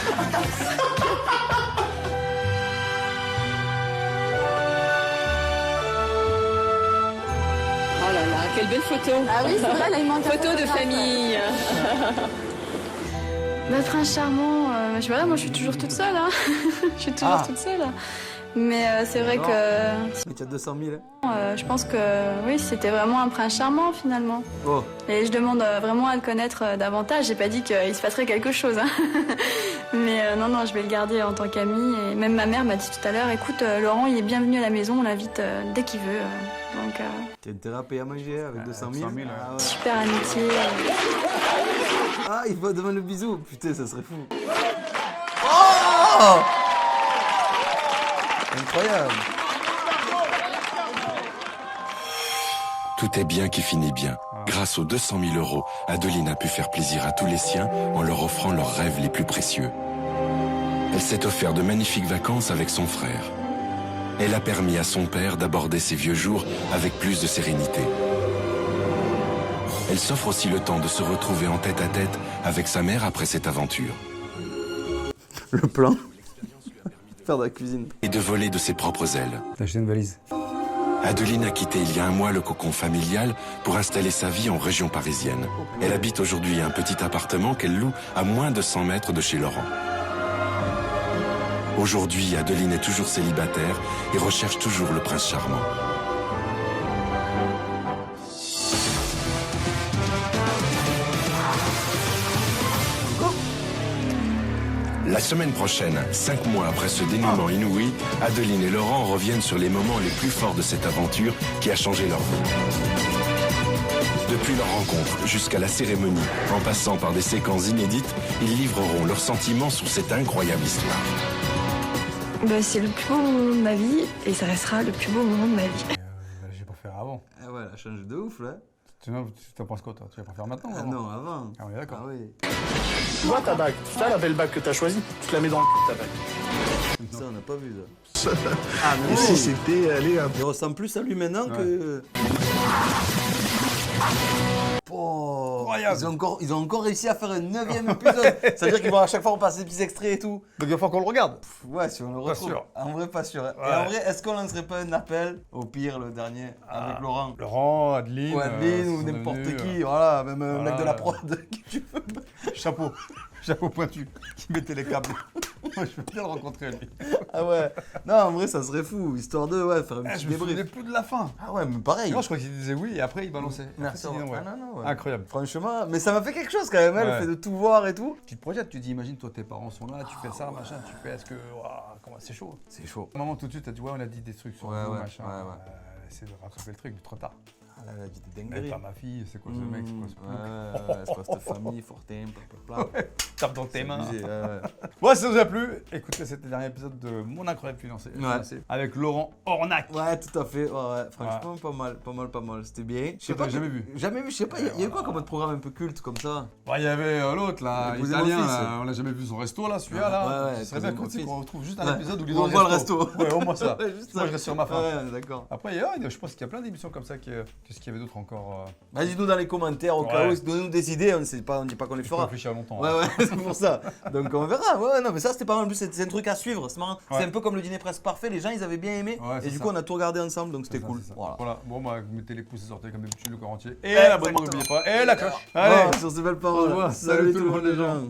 Oh là là, quelle belle photo. Ah oui, c'est vrai, là, il manque un Photo de photographe. famille. Le prince charmant, je sais pas, moi je suis toujours toute seule. Hein. Je suis toujours toute seule. Mais c'est vrai que Mais tu as 200 000, je pense que oui, c'était vraiment un prince charmant finalement. Oh. Et je demande vraiment à le connaître davantage. J'ai pas dit qu'il se passerait quelque chose. Hein. Mais non, non, je vais le garder en tant qu'ami. Et même ma mère m'a dit tout à l'heure, écoute, Laurent, il est bienvenu à la maison, on l'invite dès qu'il veut. Donc, Tu as une thérapie à manger avec 200 000, ah ouais. super amitié. Ah, il va demander le bisou. Putain, ça serait fou. Oh, incroyable. Tout est bien qui finit bien. Grâce aux 200 000 euros, Adeline a pu faire plaisir à tous les siens en leur offrant leurs rêves les plus précieux. Elle s'est offert de magnifiques vacances avec son frère. Elle a permis à son père d'aborder ses vieux jours avec plus de sérénité. Elle s'offre aussi le temps de se retrouver en tête-à-tête avec sa mère après cette aventure. Le plan. Faire de la cuisine. Et de voler de ses propres ailes. T'as acheté une valise. Adeline a quitté il y a un mois le cocon familial pour installer sa vie en région parisienne. Elle habite aujourd'hui un petit appartement qu'elle loue à moins de 100 mètres de chez Laurent. Aujourd'hui, Adeline est toujours célibataire et recherche toujours le prince charmant. La semaine prochaine, 5 mois après ce dénouement inouï, Adeline et Laurent reviennent sur les moments les plus forts de cette aventure qui a changé leur vie. Depuis leur rencontre jusqu'à la cérémonie, en passant par des séquences inédites, ils livreront leurs sentiments sur cette incroyable histoire. Bah, c'est le plus beau moment de ma vie et ça restera le plus beau moment de ma vie. J'ai pas faire avant. Ah ouais, elle a changé de ouf, là. Tu t'en penses quoi, toi? Tu vas pas faire maintenant? Ah non, avant. Ah, on est d'accord. Ah oui. Tu vois ta bague, ça la belle bague que t'as choisie, tu te la mets dans le cul, ta bague. Ça, on n'a pas vu, ça. Ah mais si c'était, allez, Il ressemble plus à lui maintenant que... Oh. incroyable. Ils ont encore réussi à faire un 9e épisode. Ça veut dire qu'ils vont à chaque fois repasser des petits extraits et tout. Donc il va falloir qu'on le regarde. Ouais, si on le retrouve. sûr. En vrai, pas sûr. Et Ouais. en vrai, est-ce qu'on lancerait pas un appel, au pire, le dernier, avec Laurent Laurent, Adeline. ou Adeline ou sont n'importe devenus, qui, voilà, même un mec voilà. de la prod, qui tu veux. Chapeau. Chapeau pointu. Qui mettait les câbles. Moi, je veux bien le rencontrer, lui. Ah ouais. Non, en vrai, ça serait fou, histoire de faire un petit Je me souvenais débrief. plus de la fin. Ah ouais, mais pareil. Moi, je crois qu'il disait oui et après il balançait. Merci. Après, il disait ouais. Ah non, ouais. Incroyable. Franchement, mais ça m'a fait quelque chose quand même, hein, le Ouais. fait de tout voir et tout. Tu te projettes, tu te dis, imagine, toi, tes parents sont là, tu fais ça, machin, tu fais, est-ce que. Ouah, comment c'est chaud. C'est chaud. Maman, tout de suite, t'as dit, ouais, on a dit des trucs sur Ouais, nous, ouais, machin. ouais. Essaie de rattraper le truc, mais trop tard. Ah là là, dit des Mais dingueries. pas ma fille, c'est quoi ce mec, c'est quoi ce plouc. Ouais, c'est quoi cette famille, Fortin, blablabla. Tape dans tes mains. Abusé, ouais. Ouais, si ça vous a plu, écoutez, c'était le dernier épisode de Mon Incroyable Fiancé. Avec Laurent Ornac. Ouais, tout à fait. Ouais. Franchement, pas mal. C'était bien. Je sais pas, jamais vu. Jamais vu, je sais pas. Il y a eu quoi comme autre programme un peu culte comme ça? Ouais, il y avait l'autre là, Épousez italien, mon fils. là, on l'a jamais vu son resto là, celui-là là. Ouais, Ce serait bien Épousez mon qu'on fils. retrouve juste un Ouais. épisode où il est On dans voit le resto. Ouais, au moins ça. Ouais, juste Moi ça. je reste sur ma fin. Ouais, d'accord. Après, je pense qu'il y a plein d'émissions comme ça. Qu'est-ce qu'il y avait d'autre encore Vas-y, dis-nous dans les commentaires au cas où, donnez-nous des idées, on ne dit pas qu'on les Je peux fera. réfléchir longtemps. Ouais, c'est pour ça. Donc on verra. Ouais, non, mais ça c'était pas mal. En plus, c'est un truc à suivre. C'est marrant. Ouais. C'est un peu comme le dîner presque parfait. Les gens, ils avaient bien aimé. Ouais, Et c'est du ça. coup, on a tout regardé ensemble. Donc c'était C'est ça, cool. c'est ça. Voilà. Bon, bah, mettez les pouces et sortez comme d'habitude le corps entier. Et Exactement. l'abonnement, n'oubliez pas. Et la cloche. Allez, Allez, sur ces belles au paroles. revoir. Salut tout le monde, les gens.